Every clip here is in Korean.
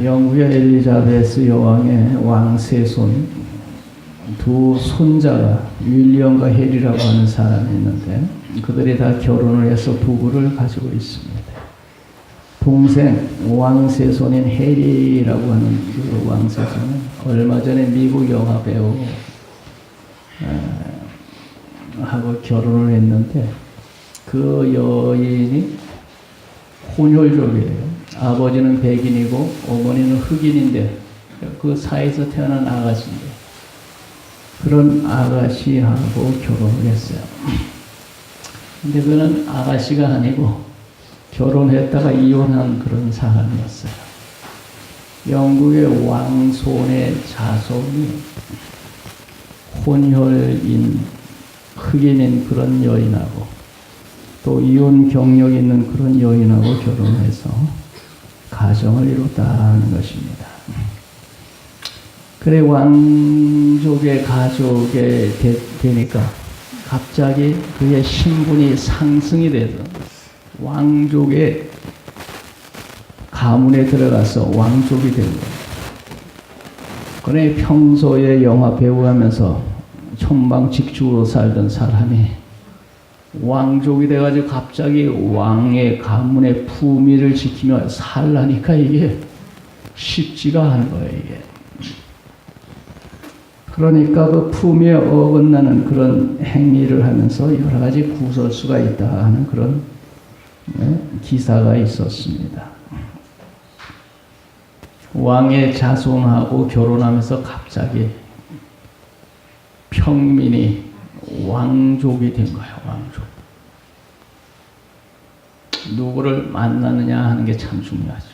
영국의 엘리자베스 여왕의 왕세손 두 손자가 윌리엄과 해리라고 하는 사람이 있는데 그들이 다 결혼을 해서 부부를 가지고 있습니다. 동생 왕세손인 해리라고 하는 그 왕세손은 얼마 전에 미국 영화 배우 하고 결혼을 했는데 그 여인이 혼혈족이에요. 아버지는 백인이고 어머니는 흑인인데 그 사이에서 태어난 아가씨인데 그런 아가씨하고 결혼을 했어요. 근데 그는 아가씨가 아니고 결혼했다가 이혼한 그런 사람이었어요. 영국의 왕손의 자손이 혼혈인 흑인인 그런 여인하고 또 이혼 경력이 있는 그런 여인하고 결혼해서 가정을 이뤘다는 것입니다. 그래 왕족의 가족에 되니까 갑자기 그의 신분이 상승이 돼서 왕족의 가문에 들어가서 왕족이 된 거예요. 그래 평소에 영화 배우하면서 천방직축으로 살던 사람이 왕족이 돼가지고 갑자기 왕의 가문의 품위를 지키며 살라니까 이게 쉽지가 않은 거예요, 이게. 그러니까 그 품위에 어긋나는 그런 행위를 하면서 여러 가지 구설수가 있다 하는 그런 기사가 있었습니다. 왕의 자손하고 결혼하면서 갑자기 평민이 왕족이 된 거예요, 왕족. 누구를 만나느냐 하는 게 참 중요하죠.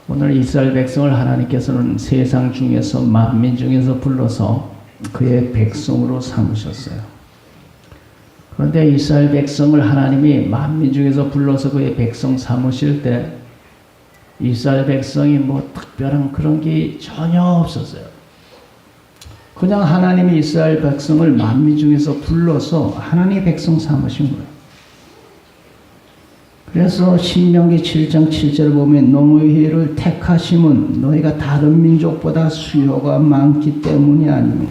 오늘 이스라엘 백성을 하나님께서는 세상 중에서 만민 중에서 불러서 그의 백성으로 삼으셨어요. 그런데 이스라엘 백성을 하나님이 만민 중에서 불러서 그의 백성 삼으실 때 이스라엘 백성이 뭐 특별한 그런 게 전혀 없었어요. 그냥 하나님이 이스라엘 백성을 만민 중에서 불러서 하나님의 백성 삼으신 거예요. 그래서 신명기 7장 7절을 보면 너희를 택하심은 너희가 다른 민족보다 수요가 많기 때문이 아니오.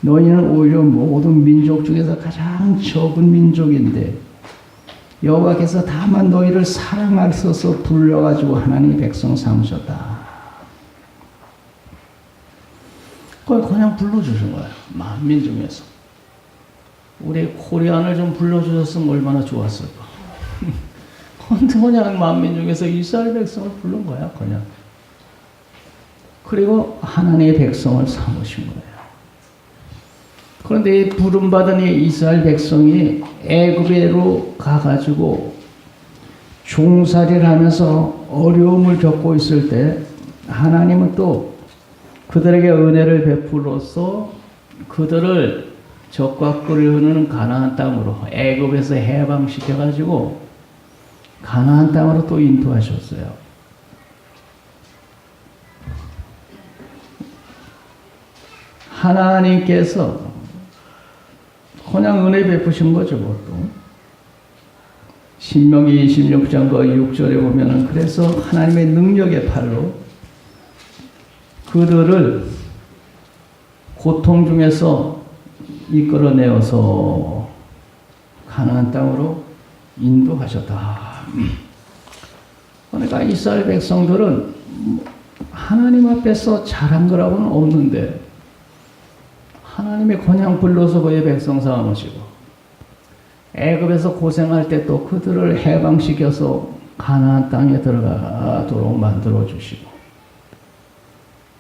너희는 오히려 모든 민족 중에서 가장 적은 민족인데 여호와께서 다만 너희를 사랑하셔서 불러가지고 하나님의 백성 삼으셨다. 그걸 그냥 불러주신 거예요. 만민 중에서. 우리 코리안을 좀 불러주셨으면 얼마나 좋았을까. 그냥 만민 중에서 이스라엘 백성을 부른 거야, 그냥. 그리고 하나님의 백성을 삼으신 거예요. 그런데 이 부름받은 이 이스라엘 백성이 애굽으로 가가지고 종살이를 하면서 어려움을 겪고 있을 때 하나님은 또 그들에게 은혜를 베풀어서 그들을 적과 꿀을 흐르는 가나안 땅으로 애굽에서 해방시켜가지고 가나안 땅으로 또 인도하셨어요. 하나님께서 그냥 은혜 베푸신 거죠, 그것도. 신명기 26장과 6절에 보면은 그래서 하나님의 능력의 팔로 그들을 고통 중에서 이끌어내어서 가나안 땅으로 인도하셨다. 그러니까 이스라엘 백성들은 하나님 앞에서 잘한 거라고는 없는데 하나님이 그냥 불러서 그의 백성 삼으시고 애굽에서 고생할 때 또 그들을 해방시켜서 가나안 땅에 들어가도록 만들어 주시고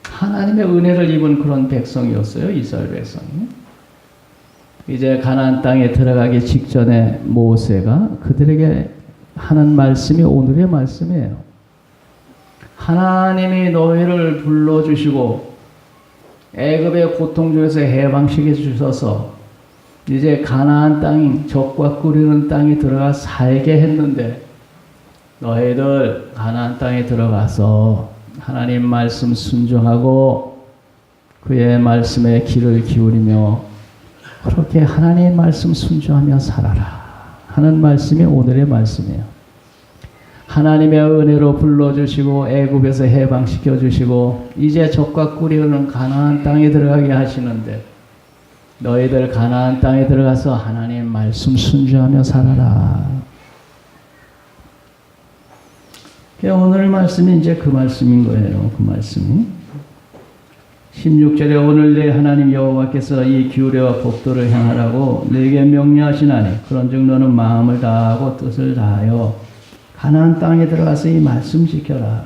하나님의 은혜를 입은 그런 백성이었어요, 이스라엘 백성이. 이제 가나안 땅에 들어가기 직전에 모세가 그들에게 하는 말씀이 오늘의 말씀이에요. 하나님이 너희를 불러주시고 애굽의 고통 중에서 해방시켜 주셔서 이제 가나안 땅, 젖과 꿀이는 땅에 들어가 살게 했는데 너희들 가나안 땅에 들어가서 하나님 말씀 순종하고 그의 말씀에 귀를 기울이며 그렇게 하나님의 말씀 순종하며 살아라 하는 말씀이 오늘의 말씀이에요. 하나님의 은혜로 불러주시고 애굽에서 해방시켜 주시고 이제 젖과 꿀이 흐르는 가나안 땅에 들어가게 하시는데 너희들 가나안 땅에 들어가서 하나님 말씀 순종하며 살아라. 오늘 말씀이 이제 그 말씀인 거예요. 그 말씀이 16절에 오늘 내 하나님 여호와께서 이 규례와 법도를 행하라고 내게 명령하시나니 그런즉 너는 마음을 다하고 뜻을 다하여 가나안 땅에 들어가서 이 말씀 지켜라.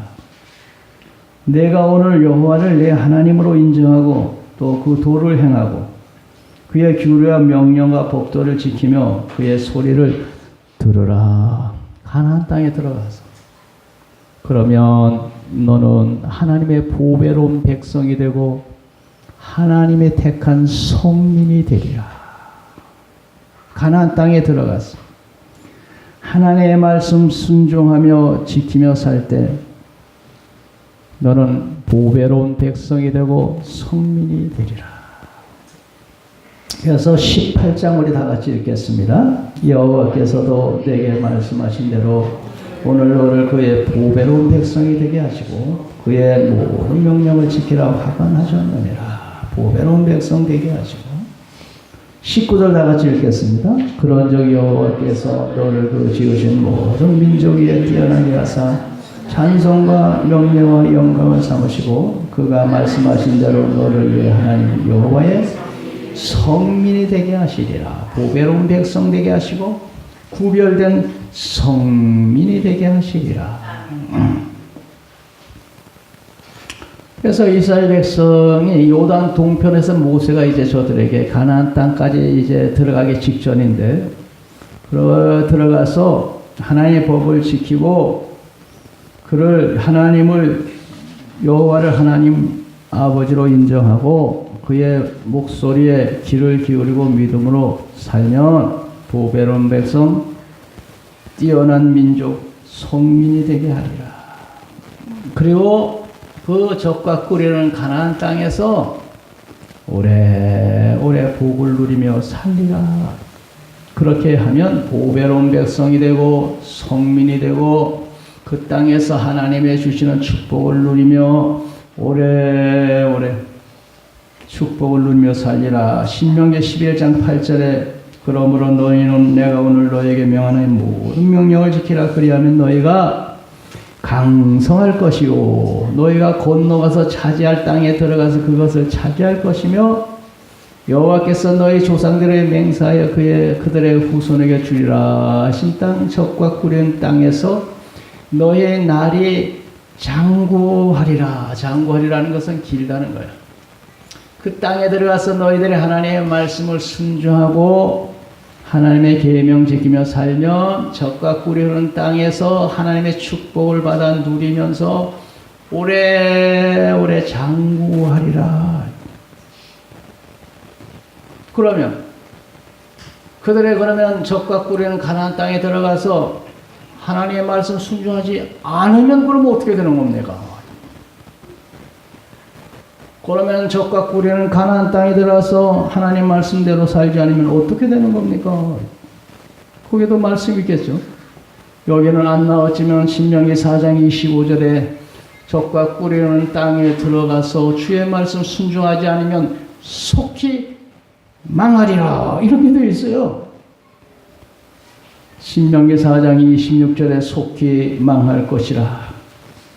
내가 오늘 여호와를 내 하나님으로 인정하고 또 그 도를 행하고 그의 규례와 명령과 법도를 지키며 그의 소리를 들으라. 가나안 땅에 들어가서 그러면 너는 하나님의 보배로운 백성이 되고 하나님의 택한 성민이 되리라. 가나안 땅에 들어가서 하나님의 말씀 순종하며 지키며 살 때 너는 보배로운 백성이 되고 성민이 되리라. 그래서 18장 우리 다 같이 읽겠습니다. 여호와께서도 내게 말씀하신 대로 오늘 너를 그의 보배로운 백성이 되게 하시고 그의 모든 명령을 지키라 확언하셨느니라. 보배로운 백성 되게 하시고 19절 다 같이 읽겠습니다. 그런즉 여호와께서 너를 그 지으신 모든 민족 위에 뛰어나게 하사 찬송과 명예와 영광을 삼으시고 그가 말씀하신 대로 너를 위해 하나님 여호와의 성민이 되게 하시리라. 보배로운 백성 되게 하시고 구별된 성민이 되게 하시리라. 그래서 이스라엘 백성이 요단 동편에서 모세가 이제 저들에게 가나안 땅까지 이제 들어가기 직전인데 들어가서 하나님의 법을 지키고 그를 하나님을 여호와를 하나님 아버지로 인정하고 그의 목소리에 귀를 기울이고 믿음으로 살면 보배로운 백성 뛰어난 민족 성민이 되게 하리라. 그리고 그 젖과 꿀이는 가나안 땅에서 오래오래 복을 누리며 살리라. 그렇게 하면 보배로운 백성이 되고 성민이 되고 그 땅에서 하나님의 주시는 축복을 누리며 오래오래 축복을 누리며 살리라. 신명기 11장 8절에 그러므로 너희는 내가 오늘 너희에게 명하는 모든 명령을 지키라. 그리하면 너희가 강성할 것이요 너희가 건너가서 차지할 땅에 들어가서 그것을 차지할 것이며 여호와께서 너희 조상들의 맹세하여 그들의 후손에게 주리라 하신 땅 젖과 꿀인 땅에서 너희의 날이 장구하리라. 장구하리라는 것은 길다는 거예요. 그 땅에 들어가서 너희들이 하나님의 말씀을 순종하고 하나님의 계명 지키며 살면 젖과 꿀이 흐르는 땅에서 하나님의 축복을 받아 누리면서 오래오래 장구하리라. 그러면 그들의 젖과 꿀이 흐르는 가나안 땅에 들어가서 하나님의 말씀 순종하지 않으면 그러면 어떻게 되는 겁니까? 그러면 젖과 꿀이는 가나안 땅에 들어서 하나님 말씀대로 살지 않으면 어떻게 되는 겁니까? 거기도 말씀이 있겠죠. 여기는 안 나왔지만 신명기 4장 25절에 젖과 꿀이는 땅에 들어가서 주의 말씀 순종하지 않으면 속히 망하리라. 이렇게 되어 있어요. 신명기 4장 26절에 속히 망할 것이라.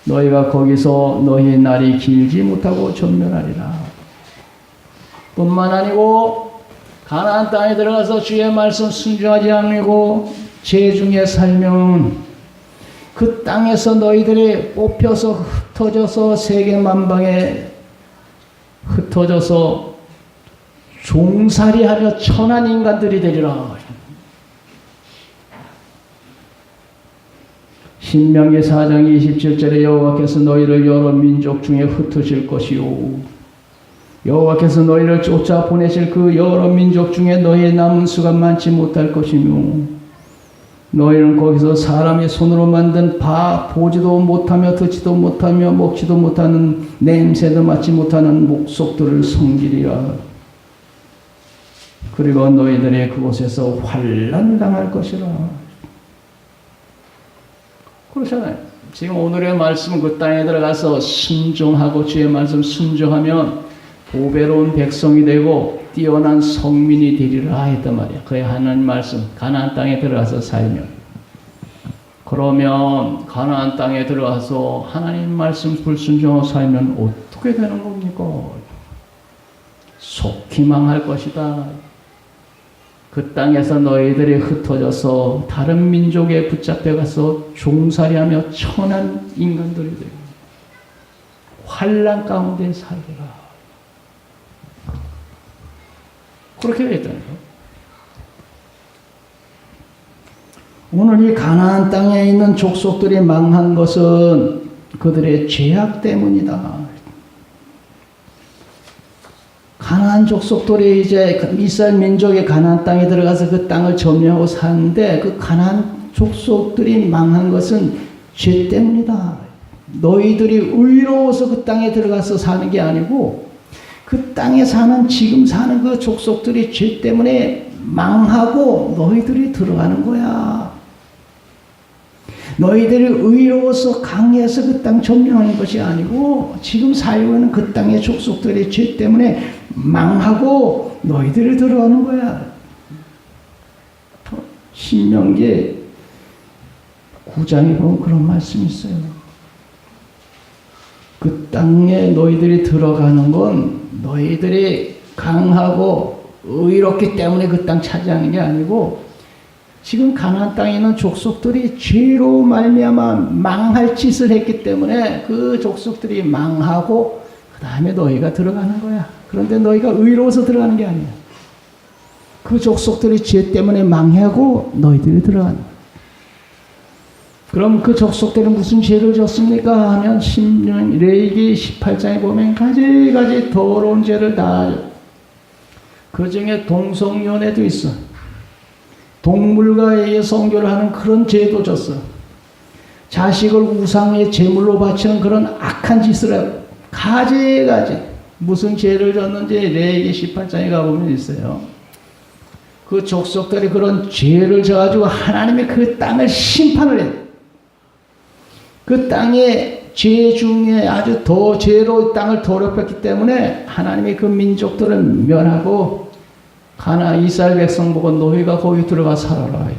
너희가 거기서 너희 날이 길지 못하고 전멸하리라. 뿐만 아니고 가나안 땅에 들어가서 주의 말씀 순종하지 않고 죄중에 살면 그 땅에서 너희들이 뽑혀서 흩어져서 세계 만방에 흩어져서 종살이하며 천한 인간들이 되리라. 신명기 4장 27절에 여호와께서 너희를 여러 민족 중에 흩으실 것이요 여호와께서 너희를 쫓아 보내실 그 여러 민족 중에 너희의 남은 수가 많지 못할 것이며 너희는 거기서 사람의 손으로 만든 보지도 못하며 듣지도 못하며 먹지도 못하는 냄새도 맡지 못하는 목석들을 섬기리라. 그리고 너희들이 그곳에서 환난을 당할 것이라. 그렇잖아요. 지금 오늘의 말씀은 그 땅에 들어가서 순종하고 주의 말씀 순종하면 보배로운 백성이 되고 뛰어난 성민이 되리라 했단 말이야. 그의 하나님 말씀 가나안 땅에 들어가서 살면, 그러면 가나안 땅에 들어가서 하나님 말씀 불순종하고 살면 어떻게 되는 겁니까? 속히 망할 것이다. 그 땅에서 너희들이 흩어져서 다른 민족에 붙잡혀가서 종살이하며 천한 인간들이 되고 환난 가운데 살리라. 그렇게 되어 있다는 거예요. 오늘 이 가나안 땅에 있는 족속들이 망한 것은 그들의 죄악 때문이다. 가나안 족속들이 이제 이스라엘 민족의 가나안 땅에 들어가서 그 땅을 점령하고 사는데 그 가나안 족속들이 망한 것은 죄 때문이다. 너희들이 의로워서 그 땅에 들어가서 사는 게 아니고 그 땅에 사는 지금 사는 그 족속들이 죄 때문에 망하고 너희들이 들어가는 거야. 너희들이 의로워서 강해서 그 땅 점령하는 것이 아니고 지금 살고 있는 그 땅의 족속들이 죄 때문에 망하고 너희들이 들어가는 거야. 신명기 9장에 보면 그런 말씀이 있어요. 그 땅에 너희들이 들어가는 건 너희들이 강하고 의롭기 때문에 그 땅 차지하는 게 아니고 지금 가나안 땅에 있는 족속들이 죄로 말미암아 망할 짓을 했기 때문에 그 족속들이 망하고 그 다음에 너희가 들어가는 거야. 그런데 너희가 의로워서 들어가는 게 아니야. 그 족속들이 죄 때문에 망하고 너희들이 들어가는 거야. 그럼 그 족속들은 무슨 죄를 졌습니까? 하면 레위기 18장에 보면 가지가지 더러운 죄를 다, 그 중에 동성연애도 있어. 동물과 의해 성교를 하는 그런 죄도 졌어. 자식을 우상의 제물로 바치는 그런 악한 짓을 하고 가지가지 무슨 죄를 졌는지 레위기 18장에 가보면 있어요. 그 족속들이 그런 죄를 져가지고 하나님이 그 땅을 심판을 해. 그 땅의 죄 중에 아주 더 죄로 땅을 더럽혔기 때문에 하나님이 그 민족들을 멸하고 가나안 이스라엘 백성 보고 너희가 거기 들어가 살아라.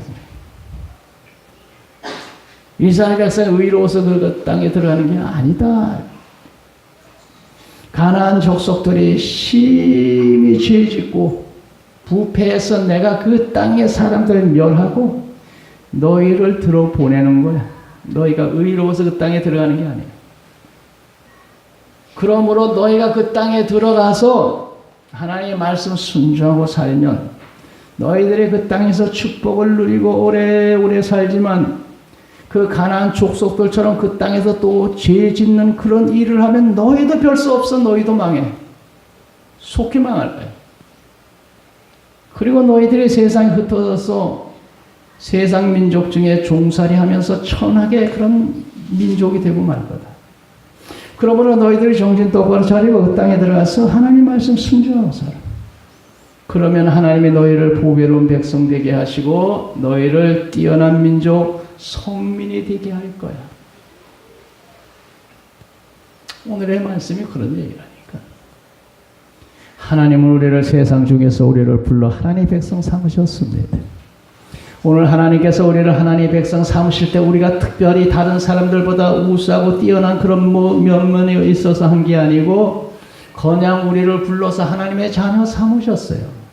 이스라엘 백성이 의로워서 그 땅에 들어가는 게 아니다. 가나안 족속들이 심히 죄짓고 부패해서 내가 그 땅의 사람들을 멸하고 너희를 들어 보내는 거야. 너희가 의로워서 그 땅에 들어가는 게 아니야. 그러므로 너희가 그 땅에 들어가서 하나님의 말씀 순종하고 살면 너희들이 그 땅에서 축복을 누리고 오래오래 살지만 그 가나안 족속들처럼 그 땅에서 또 죄 짓는 그런 일을 하면 너희도 별 수 없어. 너희도 망해. 속히 망할 거야. 그리고 너희들이 세상에 흩어져서 세상 민족 중에 종살이 하면서 천하게 그런 민족이 되고 말 거다. 그러므로 너희들이 정신 똑바로 차리고 그 땅에 들어가서 하나님 말씀 순종하고 살아. 그러면 하나님이 너희를 보배로운 백성 되게 하시고 너희를 뛰어난 민족 성민이 되게 할 거야. 오늘의 말씀이 그런 얘기라니까. 하나님은 우리를 세상 중에서 우리를 불러 하나님의 백성 삼으셨습니다. 오늘 하나님께서 우리를 하나님의 백성 삼으실 때 우리가 특별히 다른 사람들보다 우수하고 뛰어난 그런 면면이 있어서 한 게 아니고 그냥 우리를 불러서 하나님의 자녀 삼으셨어요.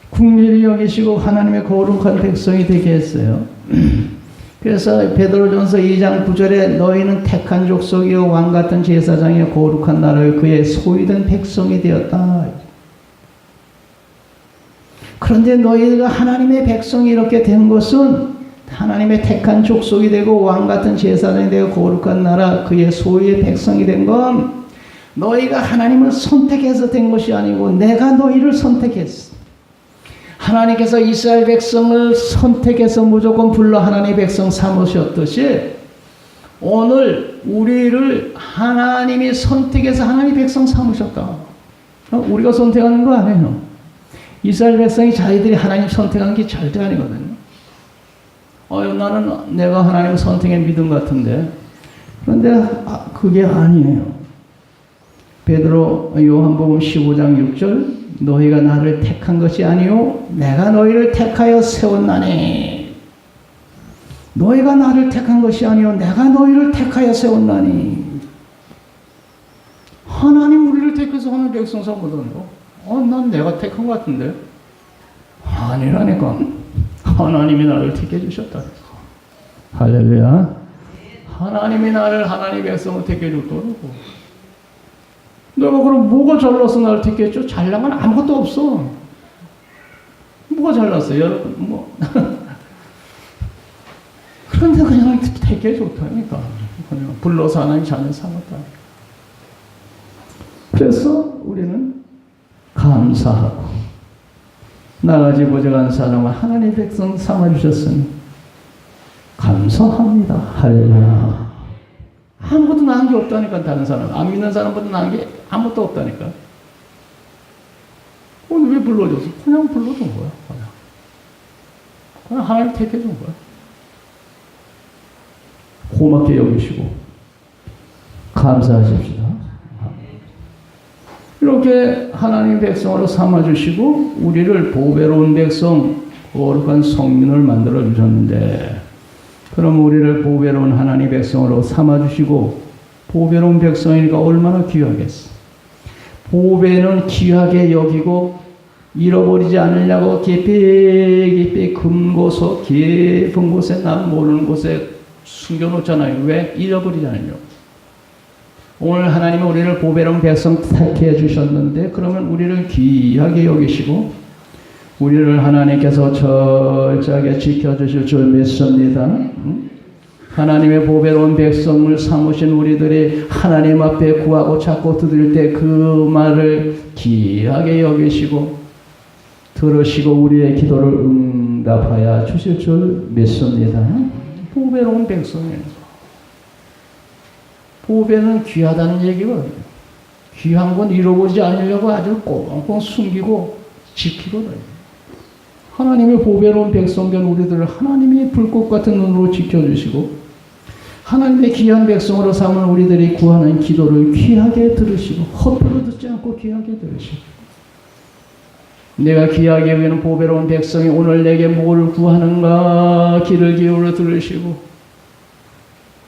국리를 여기시고 하나님의 거룩한 백성이 되게 했어요. 그래서 베드로전서 2장 9절에 너희는 택한 족속이요 왕같은 제사장이요 거룩한 나라요 그의 소유된 백성이 되었다. 그런데 너희가 하나님의 백성이 이렇게 된 것은 하나님의 택한 족속이 되고 왕같은 제사장이 되고 거룩한 나라 그의 소유의 백성이 된 건 너희가 하나님을 선택해서 된 것이 아니고 내가 너희를 선택했어. 하나님께서 이스라엘 백성을 선택해서 무조건 불러 하나님의 백성 삼으셨듯이 오늘 우리를 하나님이 선택해서 하나님의 백성 삼으셨다. 우리가 선택하는 거 아니에요. 이스라엘 백성이 자기들이 하나님 선택한 게 절대 아니거든요. 나는 내가 하나님의 선택의 믿음 같은데. 그런데 그게 아니에요. 베드로 요한복음 15장 6절 너희가 나를 택한 것이 아니요 내가 너희를 택하여 세웠나니. 너희가 나를 택한 것이 아니요 내가 너희를 택하여 세웠나니. 하나님 우리를 택해서 하는 백성 삼거든요. 난 내가 택한 것 같은데. 아니라니까. 하나님이 나를 택해 주셨다니까. 할렐루야. 하나님이 나를 하나님의 백성을 택해 줬더라고. 내가 그럼 뭐가 잘나서 나를 택했죠? 잘난 건 아무것도 없어. 뭐가 잘났어요? 여러분, 그런데 그냥 택해 줬다니까. 그냥 불러서 하나님 자녀 삼았다. 그래서 우리는 감사하고 나가지 보져간 사람을 하나님의 백성 삼아주셨으니 감사합니다. 할렐루야. 아무것도 나은 게 없다니까. 다른 사람 안 믿는 사람보다 나은 게 아무것도 없다니까. 오늘 왜 불러줬어? 그냥 불러준 거야. 그냥 하나님 택해준 거야. 고맙게 여기시고 감사하십시다. 이렇게 하나님 백성으로 삼아주시고 우리를 보배로운 백성, 거룩한 성민을 만들어 주셨는데, 그럼 우리를 보배로운 하나님 백성으로 삼아주시고 보배로운 백성이니까 얼마나 귀하겠어. 보배는 귀하게 여기고 잃어버리지 않으려고 깊이 금고서 깊은 곳에 남 모르는 곳에 숨겨놓잖아요. 왜? 잃어버리지 않으려고. 오늘 하나님은 우리를 보배로운 백성 택해 주셨는데, 그러면 우리를 귀하게 여기시고 우리를 하나님께서 철저하게 지켜주실 줄 믿습니다. 하나님의 보배로운 백성을 삼으신 우리들이 하나님 앞에 구하고 찾고 두드릴 때 그 말을 귀하게 여기시고 들으시고 우리의 기도를 응답하여 주실 줄 믿습니다. 보배로운 백성이에요. 보배는 귀하다는 얘기거든요. 귀한 건 잃어버리지 않으려고 아주 꽁꽁 숨기고 지키거든요. 하나님의 보배로운 백성된 우리들을 하나님이 불꽃 같은 눈으로 지켜주시고 하나님의 귀한 백성으로 삼은 우리들이 구하는 기도를 귀하게 들으시고 헛되이 듣지 않고 귀하게 들으시고, 내가 귀하게 여기는 보배로운 백성이 오늘 내게 뭘 구하는가 귀를 기울여 들으시고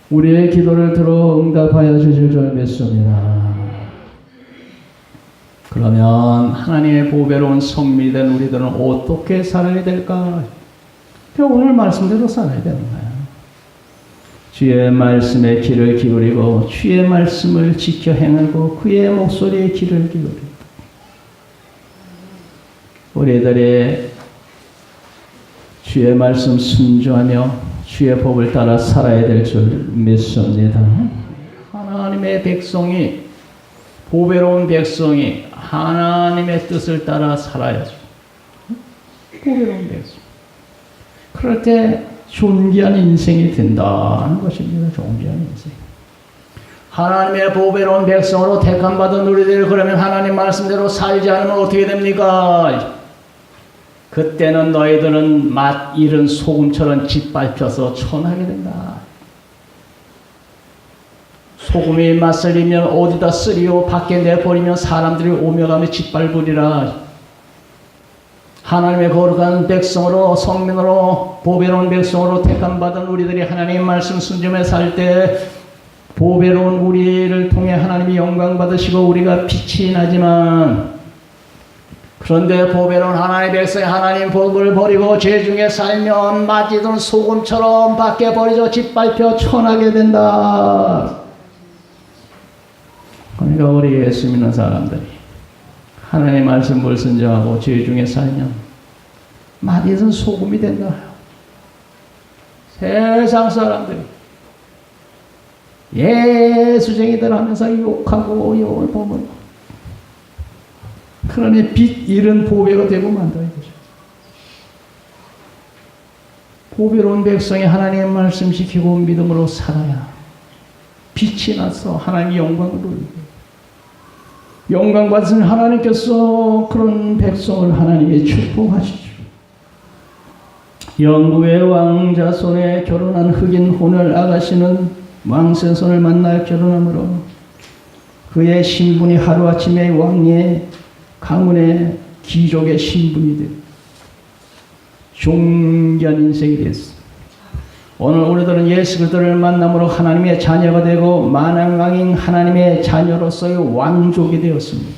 우리의 기도를 들어 응답하여 주실 줄 믿습니다. 그러면 하나님의 보배로운 성민이 된 우리들은 어떻게 살아야 될까? 오늘 말씀대로 살아야 되는 거예요. 주의 말씀에 귀를 기울이고 주의 말씀을 지켜 행하고 그의 목소리에 귀를 기울이고 우리들이 주의 말씀 순종하며 주의 법을 따라 살아야 될 줄 믿습니다. 하나님의 백성이, 보배로운 백성이 하나님의 뜻을 따라 살아야죠. 보배로운 백성. 그럴 때 존귀한 인생이 된다는 것입니다. 존귀한 인생. 하나님의 보배로운 백성으로 택함받은 우리들, 그러면 하나님 말씀대로 살지 않으면 어떻게 됩니까? 그때는 너희들은 맛 잃은 소금처럼 짓밟혀서 천하게 된다. 소금이 맛을 잃으면 어디다 쓰리요? 밖에 내버리면 사람들이 오며 가며 짓밟으리라. 하나님의 거룩한 백성으로, 성민으로, 보배로운 백성으로 택함받은 우리들이 하나님의 말씀 순종에 살 때 보배로운 우리를 통해 하나님이 영광 받으시고 우리가 빛이 나지만, 그런데 보배로운 하나님의 백성이 하나님 법을 버리고 죄 중에 살면 맛있는 소금처럼 밖에 버리져 짓밟혀 천하게 된다. 그러니까 우리 예수 믿는 사람들이 하나님의 말씀을 순종하고 죄 중에 살면 맛있는 소금이 된다. 세상 사람들이 예수쟁이들 하면서 욕하고 욕을 보면, 그러니 빛 잃은 보배가 되고 만다 이거죠. 보배로운 백성이 하나님의 말씀 지키고 믿음으로 살아야 빛이 나서 하나님의 영광을 돌리고, 영광 받으신 하나님께서 그런 백성을 하나님의 축복하시죠. 영국의 왕자손에 결혼한 흑인 혼혈 아가씨는 왕세손을 만나 결혼하므로 그의 신분이 하루아침에 왕의 가문의 귀족의 신분이 되고 존귀한 인생이 됐습니다. 오늘 우리들은 예수 그리스도를 만남으로 하나님의 자녀가 되고 만왕왕인 하나님의 자녀로서의 왕족이 되었습니다.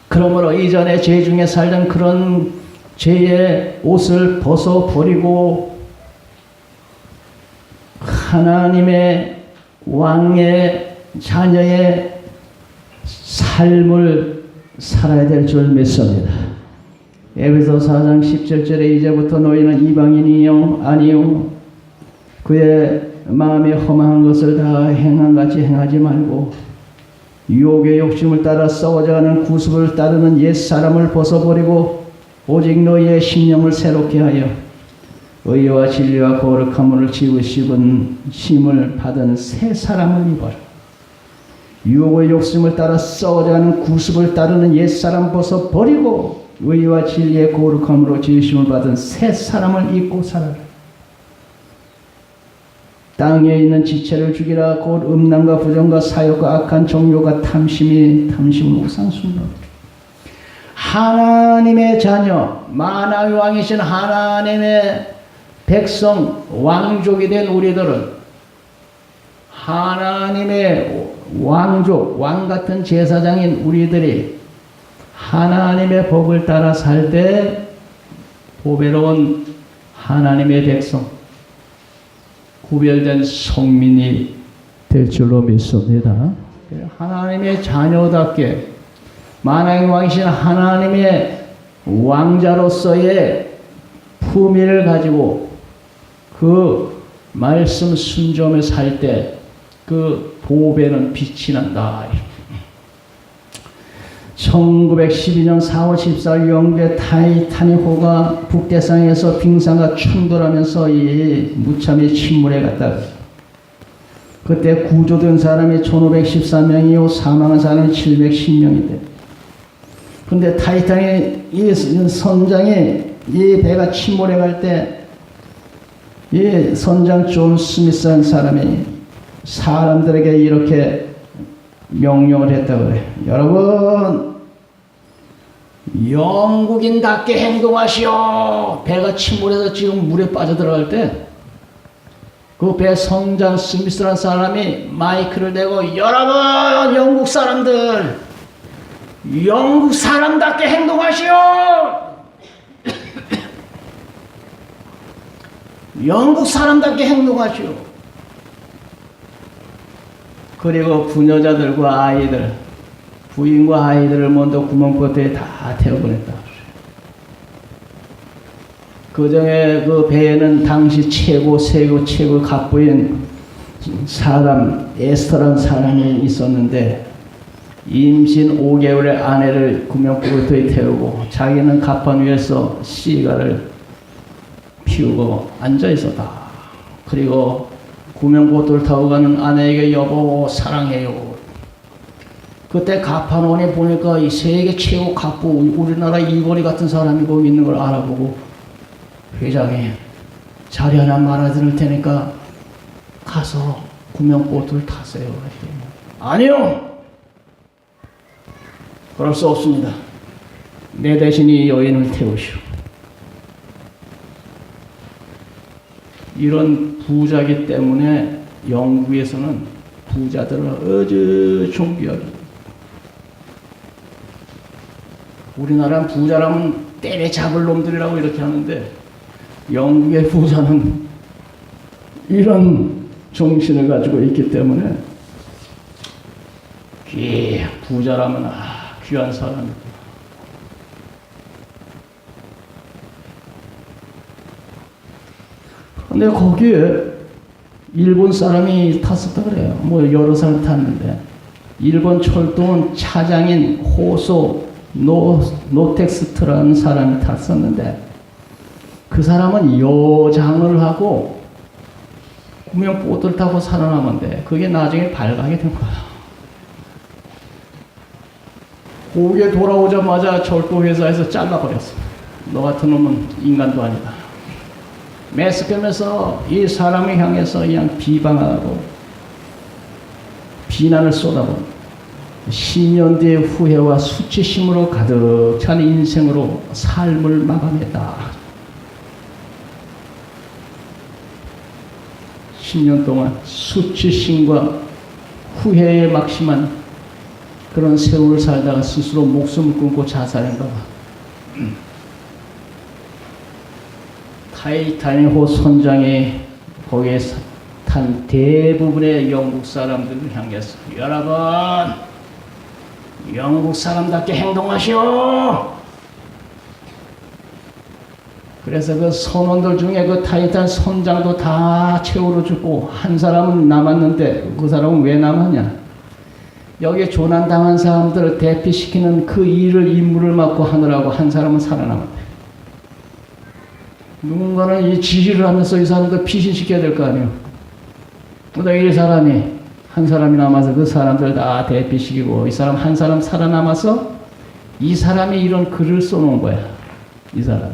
그러므로 이전에 죄 중에 살던 그런 죄의 옷을 벗어버리고 하나님의 왕의 자녀의 삶을 살아야 될 줄 믿습니다. 에베소 4장 17절에 이제부터 너희는 이방인이요 아니요 그의 마음에 험한 것을 다 행한같이 행하지 말고 유혹의 욕심을 따라 썩어져가는 구습을 따르는 옛사람을 벗어버리고 오직 너희의 심령을 새롭게 하여 의와 진리와 거룩함을 지으시고 심을 받은 새 사람을 입어라. 유혹의 욕심을 따라 썩어져가는 구습을 따르는 옛사람 벗어버리고 의와 진리의 거룩함으로 지으심을 받은 새 사람을 입고 살아라. 땅에 있는 지체를 죽이라. 곧 음란과 부정과 사욕과 악한 정욕과 탐심은 우상숭배. 하나님의 자녀, 만왕의 왕이신 하나님의 백성, 왕족이 된 우리들은 하나님의 왕족, 왕같은 제사장인 우리들이 하나님의 법을 따라 살 때 보배로운 하나님의 백성, 구별된 성민이 될 줄로 믿습니다. 하나님의 자녀답게 만왕의 왕이신 하나님의 왕자로서의 품위를 가지고 그 말씀 순종에 살 때 그 보배는 빛이 난다. 1912년 4월 14일 영국의 타이타닉호가 북대서양에서 빙산과 충돌하면서 이 무참히 침몰해 갔다. 그때 구조된 사람이 1514명이요 사망한 사람이 710명이 돼. 그런데 타이타닉 이 선장이 이 배가 침몰해 갈 때 이 선장 존 스미스라는 사람이 사람들에게 이렇게 명령을 했다고 그래. 여러분, 영국인답게 행동하시오. 배가 침몰해서 지금 물에 빠져들어갈 때 그 배 선장 스미스라는 사람이 마이크를 대고 여러분 영국 사람들 영국 사람답게 행동하시오. 영국 사람답게 행동하시오. 그리고 부녀자들과 아이들, 부인과 아이들을 먼저 구멍포트에 다 태워보냈다. 그 중에 그 배에는 당시 최고 갑부인 사람, 에스터라는 사람이 있었는데 임신 5개월의 아내를 구멍포트에 태우고 자기는 갑판 위에서 시가를 피우고 앉아 있었다. 그리고 구명보트를 타고 가는 아내에게 여보 사랑해요. 그때 갑판원이 보니까 이 세계 최고 갑부 우리나라 이건희 같은 사람이 거기 있는 걸 알아보고 회장이 자리 하나 말아드릴 테니까 가서 구명보트를 타세요. 아니요. 그럴 수 없습니다. 내 대신 이 여인을 태우시오. 이런 부자기 때문에 영국에서는 부자들을 아주 존귀하게. 우리나라는 부자라면 때려잡을 놈들이라고 이렇게 하는데 영국의 부자는 이런 정신을 가지고 있기 때문에 부자라면 귀한 사람이다. 근데 거기에 일본 사람이 탔었다 그래요. 뭐 여러 사람 탔는데 일본 철도는 차장인 호소 노텍스트라는 사람이 탔었는데 그 사람은 여장을 하고 구명보트를 타고 살아남았는데 그게 나중에 발각이 된 거야. 거기에 돌아오자마자 철도 회사에서 잘라버렸어. 너 같은 놈은 인간도 아니다. 매스컴에서 이 사람을 향해서 그냥 비방하고 비난을 쏟아본 10년 뒤의 후회와 수치심으로 가득 찬 인생으로 삶을 마감했다. 10년 동안 수치심과 후회에 막심한 그런 세월을 살다가 스스로 목숨을 끊고 자살한가 봐. 타이타닉호 선장이 거기에 탄 대부분의 영국 사람들을 향해서 여러분 영국 사람답게 행동하시오. 그래서 그 선원들 중에 그 타이탄 선장도 다 최후로 죽고 한 사람은 남았는데 그 사람은 왜 남았냐? 여기에 조난당한 사람들을 대피시키는 그 임무를 맡고 하느라고 한 사람은 살아남았대. 누군가는 이 지휘를 하면서 이 사람들 피신시켜야 될 거 아니에요. 근데 이 사람이 한 사람이 남아서 그 사람들 다 대피시키고 이 사람 한 사람 살아남아서 이 사람이 이런 글을 써놓은 거야. 이 사람이.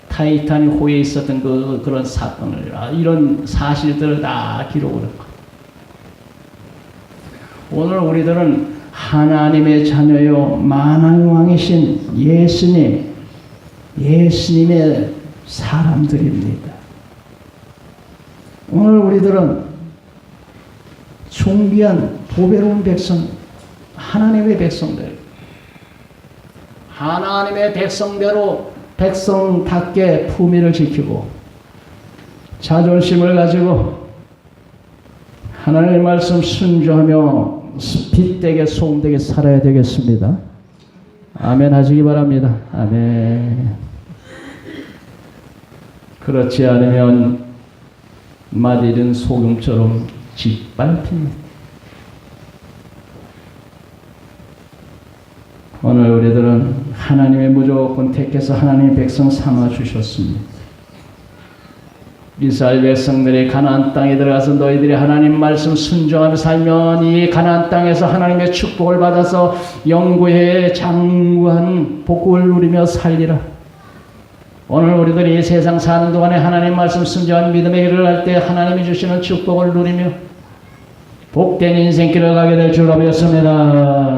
타이타닉 호에 있었던 그런 사건을 이런 사실들을 다 기록을 한 거야. 오늘 우리들은 하나님의 자녀요 만왕의 왕이신 예수님의 사람들입니다. 오늘 우리들은 존귀한 보배로운 백성, 하나님의 백성들, 하나님의 백성대로 백성답게 품위를 지키고 자존심을 가지고 하나님의 말씀 순종하며 빛되게 소금되게 살아야 되겠습니다. 아멘 하시기 바랍니다. 아멘. 그렇지 않으면 맛있는 소금처럼 짓밟힙니다. 오늘 우리들은 하나님의 무조건 택해서 하나님의 백성 삼아 주셨습니다. 이스라엘 백성들이 가나안 땅에 들어가서 너희들이 하나님 말씀 순종하며 살면 이 가나안 땅에서 하나님의 축복을 받아서 영구의 장구한 복을 누리며 살리라. 오늘 우리들이 이 세상 사는 동안에 하나님 말씀 순종한 믿음의 길을 갈 때 하나님이 주시는 축복을 누리며 복된 인생길을 가게 될 줄로 믿습니다.